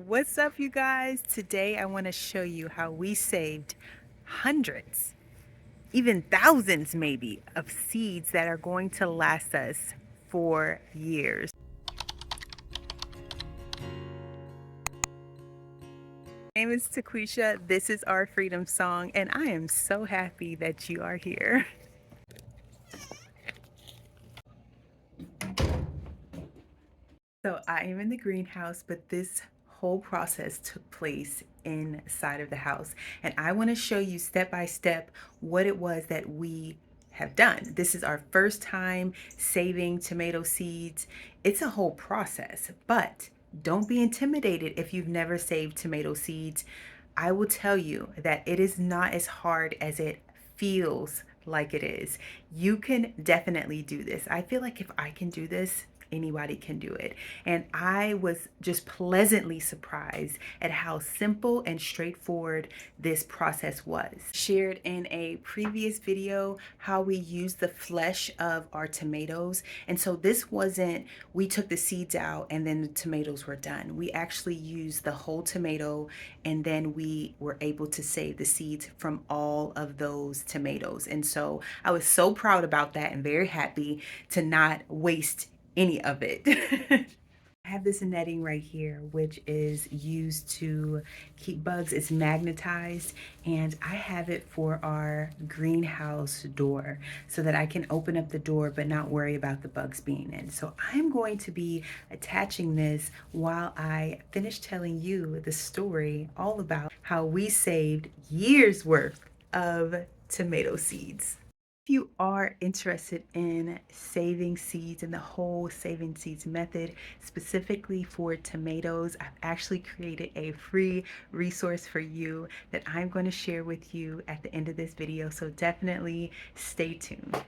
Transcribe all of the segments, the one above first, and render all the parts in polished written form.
What's up, you guys? Today I want to show you how we saved hundreds, even thousands maybe, of seeds that are going to last us for years. My name is Taquisha. This is Our Freedom Song, and I am so happy that you are here. So I am in the greenhouse, but this whole process took place inside of the house. And I want to show you step by step what it was that we have done. This is our first time saving tomato seeds. It's a whole process, but don't be intimidated if you've never saved tomato seeds. I will tell you that it is not as hard as it feels like it is. You can definitely do this. I feel like if I can do this, anybody can do it. And I was just pleasantly surprised at how simple and straightforward this process was. Shared in a previous video how we used the flesh of our tomatoes. And so this wasn't, we took the seeds out and then the tomatoes were done. We actually used the whole tomato, and then we were able to save the seeds from all of those tomatoes. And so I was so proud about that and very happy to not waste any of it. I have this netting right here, which is used to keep bugs. It's magnetized, and I have it for our greenhouse door so that I can open up the door but not worry about the bugs being in. So I'm going to be attaching this while I finish telling you the story all about how we saved years worth of tomato seeds. If you are interested in saving seeds and the whole saving seeds method, specifically for tomatoes, I've actually created a free resource for you that I'm going to share with you at the end of this video. So definitely stay tuned.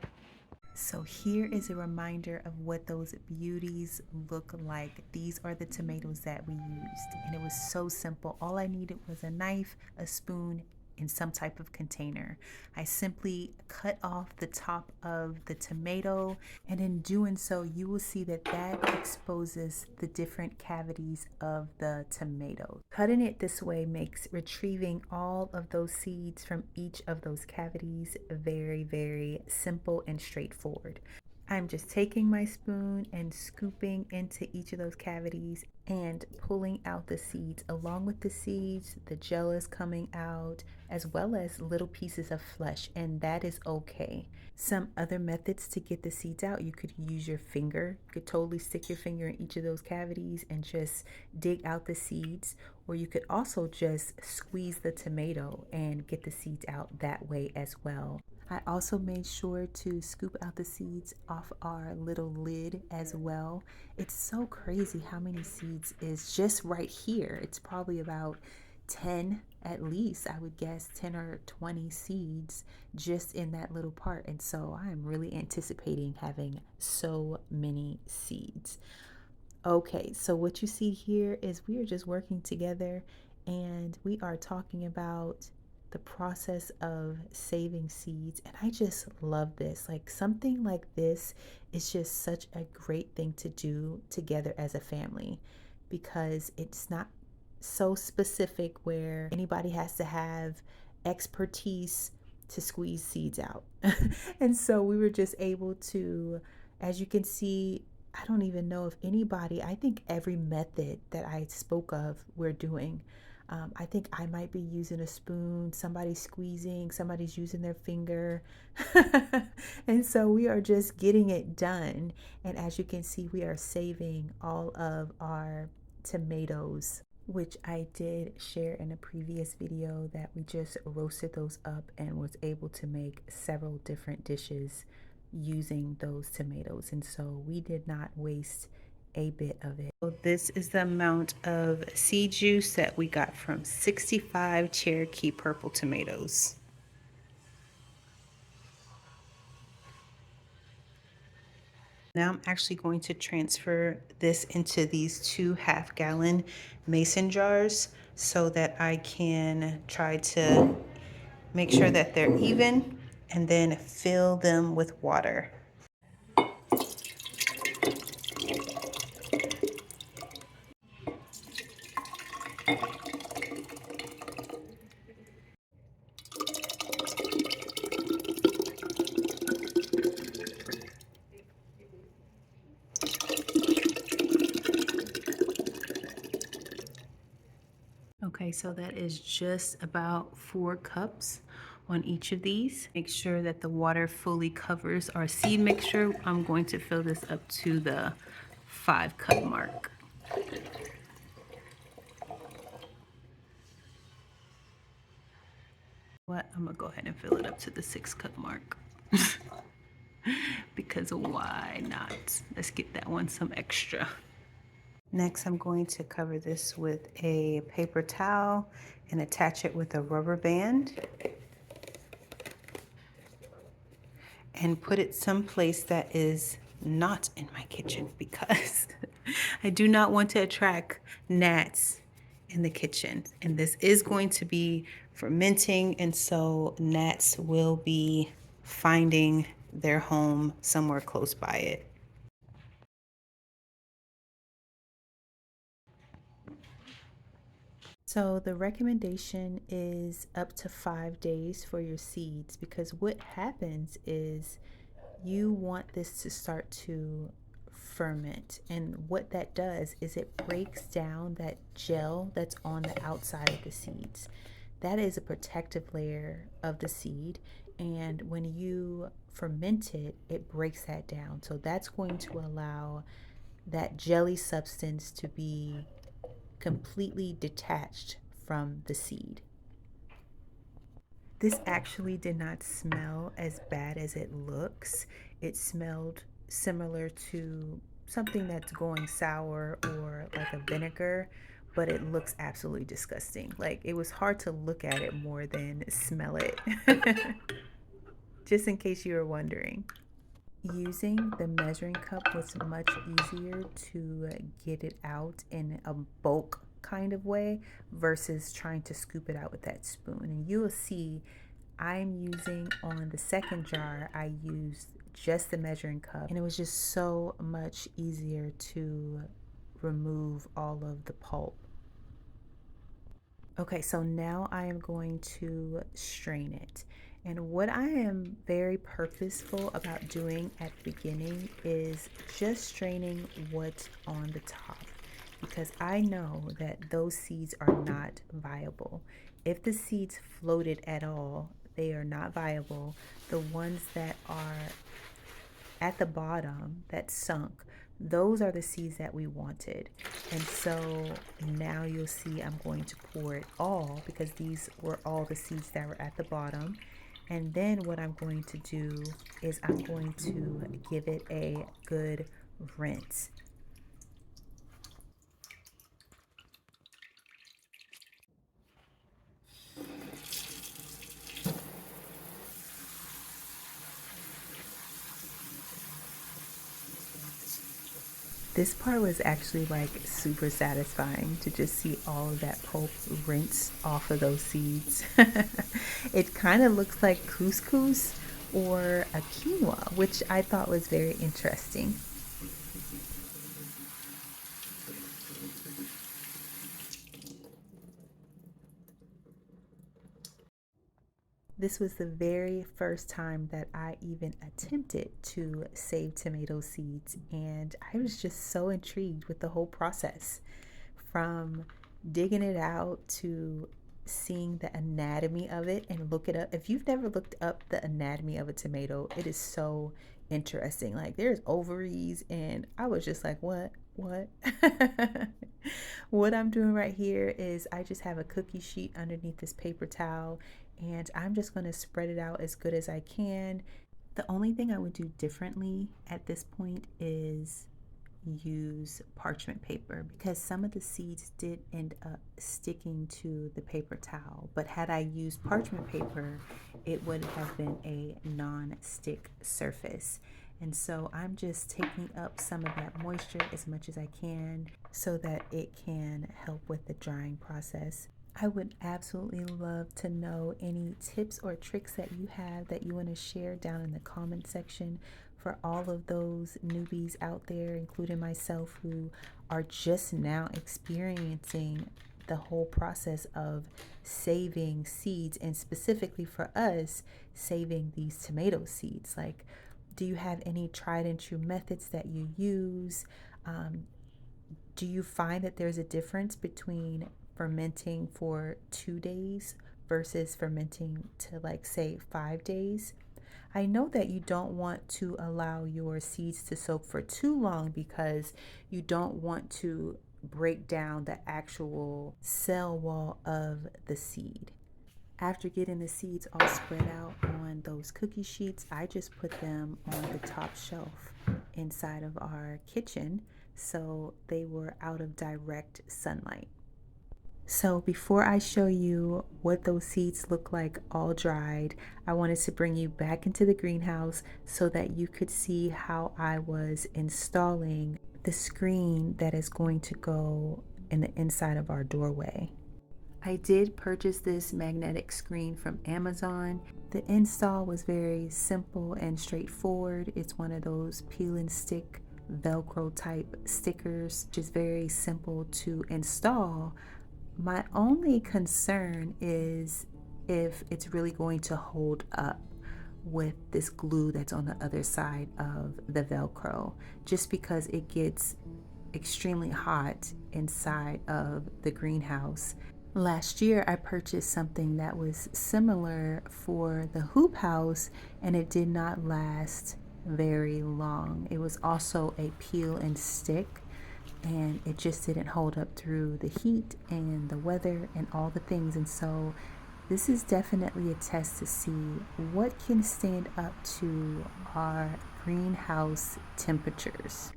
So here is a reminder of what those beauties look like. These are the tomatoes that we used, and it was so simple. All I needed was a knife, a spoon, in some type of container. I simply cut off the top of the tomato, and in doing so you will see that that exposes the different cavities of the tomato. Cutting it this way makes retrieving all of those seeds from each of those cavities very, very simple and straightforward. I'm just taking my spoon and scooping into each of those cavities and pulling out the seeds. Along with the seeds, the gel is coming out, as well as little pieces of flesh, and that is okay. Some other methods to get the seeds out: you could use your finger. You could totally stick your finger in each of those cavities and just dig out the seeds, or you could also just squeeze the tomato and get the seeds out that way as well. I also made sure to scoop out the seeds off our little lid as well. It's so crazy how many seeds is just right here. It's probably about 10, at least I would guess 10 or 20 seeds just in that little part. And so I'm really anticipating having so many seeds. Okay, so what you see here is we are just working together, and we are talking about the process of saving seeds. And I just love this. Like, something like this is just such a great thing to do together as a family, because it's not so specific where anybody has to have expertise to squeeze seeds out. And so we were just able to, as you can see, I don't even know if anybody, I think every method that I spoke of, we're doing. I think I might be using a spoon, somebody's squeezing, somebody's using their finger. And so we are just getting it done. And as you can see, we are saving all of our tomatoes, which I did share in a previous video, that we just roasted those up and was able to make several different dishes using those tomatoes. And so we did not waste a bit of it. So this is the amount of seed juice that we got from 65 Cherokee purple tomatoes. Now I'm actually going to transfer this into these 2 half-gallon mason jars so that I can try to make sure that they're even, and then fill them with water. Okay, so that is just about 4 cups on each of these. Make sure that the water fully covers our seed mixture. I'm going to fill this up to the 5-cup mark. What? I'm gonna go ahead and fill it up to the 6-cup mark. Because why not? Let's get that one some extra. Next, I'm going to cover this with a paper towel and attach it with a rubber band and put it someplace that is not in my kitchen because I do not want to attract gnats in the kitchen. And this is going to be fermenting, and so gnats will be finding their home somewhere close by it. So the recommendation is up to 5 days for your seeds, because what happens is you want this to start to ferment. And what that does is it breaks down that gel that's on the outside of the seeds. That is a protective layer of the seed. And when you ferment it, it breaks that down. So that's going to allow that jelly substance to be completely detached from the seed. This actually did not smell as bad as it looks. It smelled similar to something that's going sour or like a vinegar, but it looks absolutely disgusting. Like, it was hard to look at it more than smell it. Just in case you were wondering. Using the measuring cup was much easier to get it out in a bulk kind of way versus trying to scoop it out with that spoon. And you will see I'm using, on the second jar, I used just the measuring cup, and it was just so much easier to remove all of the pulp. Okay, so now I am going to strain it. And what I am very purposeful about doing at the beginning is just straining what's on the top, because I know that those seeds are not viable. If the seeds floated at all, they are not viable. The ones that are at the bottom that sunk, those are the seeds that we wanted. And so now you'll see I'm going to pour it all, because these were all the seeds that were at the bottom. And then what I'm going to do is I'm going to give it a good rinse. This part was actually like super satisfying, to just see all of that pulp rinse off of those seeds. It kind of looks like couscous or a quinoa, which I thought was very interesting. This was the very first time that I even attempted to save tomato seeds, and I was just so intrigued with the whole process, from digging it out to seeing the anatomy of it and look it up. If you've never looked up the anatomy of a tomato, it is so interesting. Like, there's ovaries, and I was just like, what? What I'm doing right here is I just have a cookie sheet underneath this paper towel, and I'm just going to spread it out as good as I can. The only thing I would do differently at this point is use parchment paper, because some of the seeds did end up sticking to the paper towel. But had I used parchment paper, it would have been a non-stick surface. And so I'm just taking up some of that moisture as much as I can so that it can help with the drying process. I would absolutely love to know any tips or tricks that you have that you want to share down in the comment section, for all of those newbies out there, including myself, who are just now experiencing the whole process of saving seeds, and specifically for us, saving these tomato seeds. Like, do you have any tried and true methods that you use? Do you find that there's a difference between fermenting for 2 days versus fermenting to, like, say 5 days? I know that you don't want to allow your seeds to soak for too long because you don't want to break down the actual cell wall of the seed. After getting the seeds all spread out on those cookie sheets, I just put them on the top shelf inside of our kitchen so they were out of direct sunlight. So before I show you what those seeds look like all dried, I wanted to bring you back into the greenhouse so that you could see how I was installing the screen that is going to go in the inside of our doorway. I did purchase this magnetic screen from Amazon. The install was very simple and straightforward. It's one of those peel and stick Velcro type stickers, just very simple to install. My only concern is if it's really going to hold up with this glue that's on the other side of the Velcro, just because it gets extremely hot inside of the greenhouse. Last year, I purchased something that was similar for the hoop house, and it did not last very long. It was also a peel and stick, and it just didn't hold up through the heat and the weather and all the things. And so this is definitely a test to see what can stand up to our greenhouse temperatures.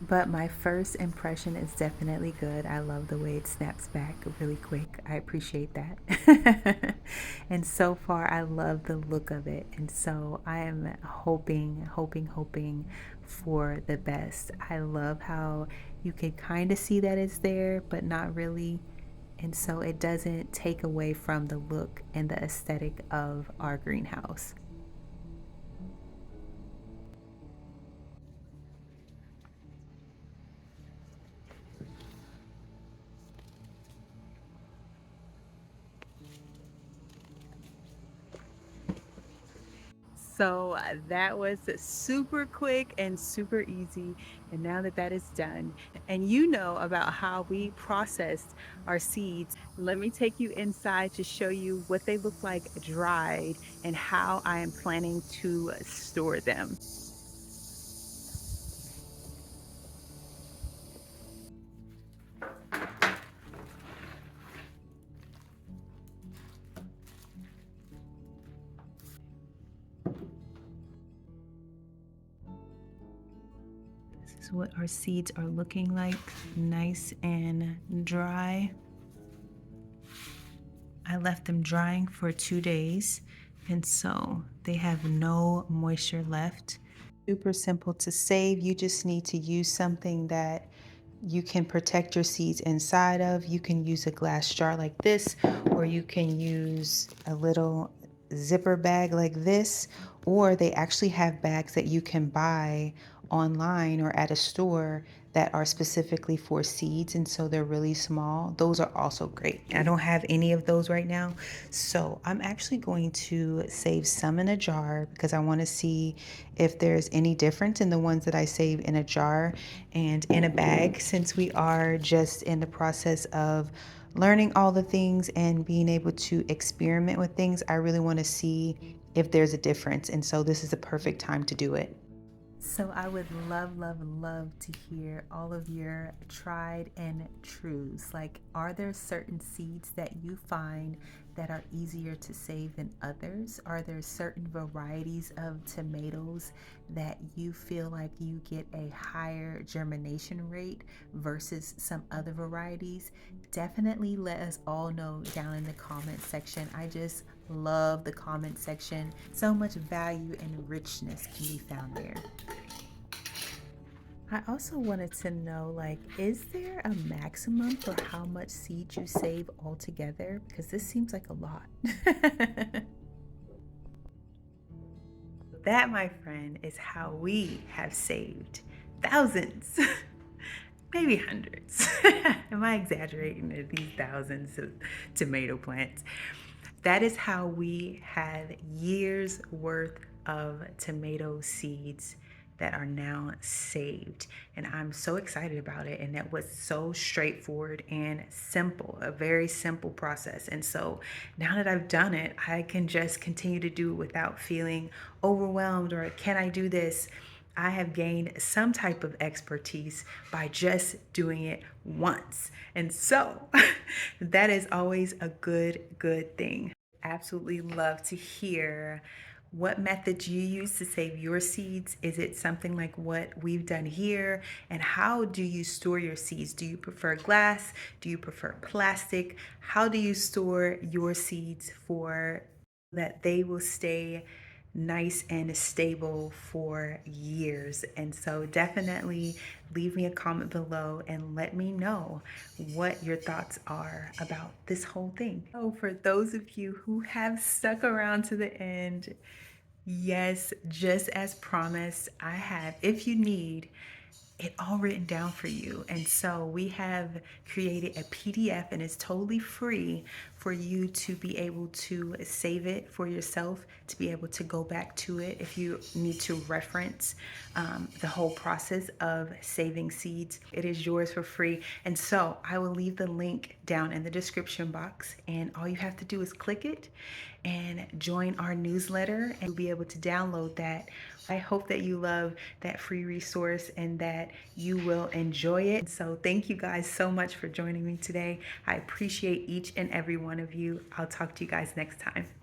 But my first impression is definitely good. I love the way it snaps back really quick. I appreciate that. And so far, I love the look of it. And so I am hoping for the best. I love how you can kind of see that it's there, but not really. And so it doesn't take away from the look and the aesthetic of our greenhouse. So that was super quick and super easy. And now that that is done, and you know about how we processed our seeds, let me take you inside to show you what they look like dried and how I am planning to store them. This is what our seeds are looking like, nice and dry. I left them drying for 2 days, and so they have no moisture left. Super simple to save. You just need to use something that you can protect your seeds inside of. You can use a glass jar like this, or you can use a little zipper bag like this, or they actually have bags that you can buy online or at a store that are specifically for seeds, and so they're really small. Those are also great. I don't have any of those right now, so I'm actually going to save some in a jar because I want to see if there's any difference in the ones that I save in a jar and in a bag, since we are just in the process of learning all the things and being able to experiment with things. I really want to see if there's a difference, and so this is the perfect time to do it. So I would love to hear all of your tried and trues. Like, are there certain seeds that you find that are easier to save than others? Are there certain varieties of tomatoes that you feel like you get a higher germination rate versus some other varieties? Definitely let us all know down in the comment section. I just love the comment section. So much value and richness can be found there. I also wanted to know, like, is there a maximum for how much seed you save altogether? Because this seems like a lot. That, my friend, is how we have saved thousands. maybe hundreds. Am I exaggerating? At these thousands of tomato plants. That is how we have years worth of tomato seeds that are now saved. And I'm so excited about it. And that was so straightforward and simple, a very simple process. And so now that I've done it, I can just continue to do it without feeling overwhelmed or can I do this? I have gained some type of expertise by just doing it once. And so that is always a good thing. Absolutely love to hear what methods you use to save your seeds. Is it something like what we've done here? And how do you store your seeds? Do you prefer glass? Do you prefer plastic? How do you store your seeds for that they will stay nice and stable for years? And so definitely leave me a comment below and let me know what your thoughts are about this whole thing. So for those of you who have stuck around to the end, yes, just as promised, I have, if you need, it all written down for you. And so we have created a PDF and it's totally free for you to be able to save it for yourself, to be able to go back to it if you need to reference the whole process of saving seeds. It is yours for free. And so I will leave the link down in the description box and all you have to do is click it and join our newsletter and you'll be able to download that. I hope that you love that free resource and that you will enjoy it. So thank you guys so much for joining me today. I appreciate each and every one of you. I'll talk to you guys next time.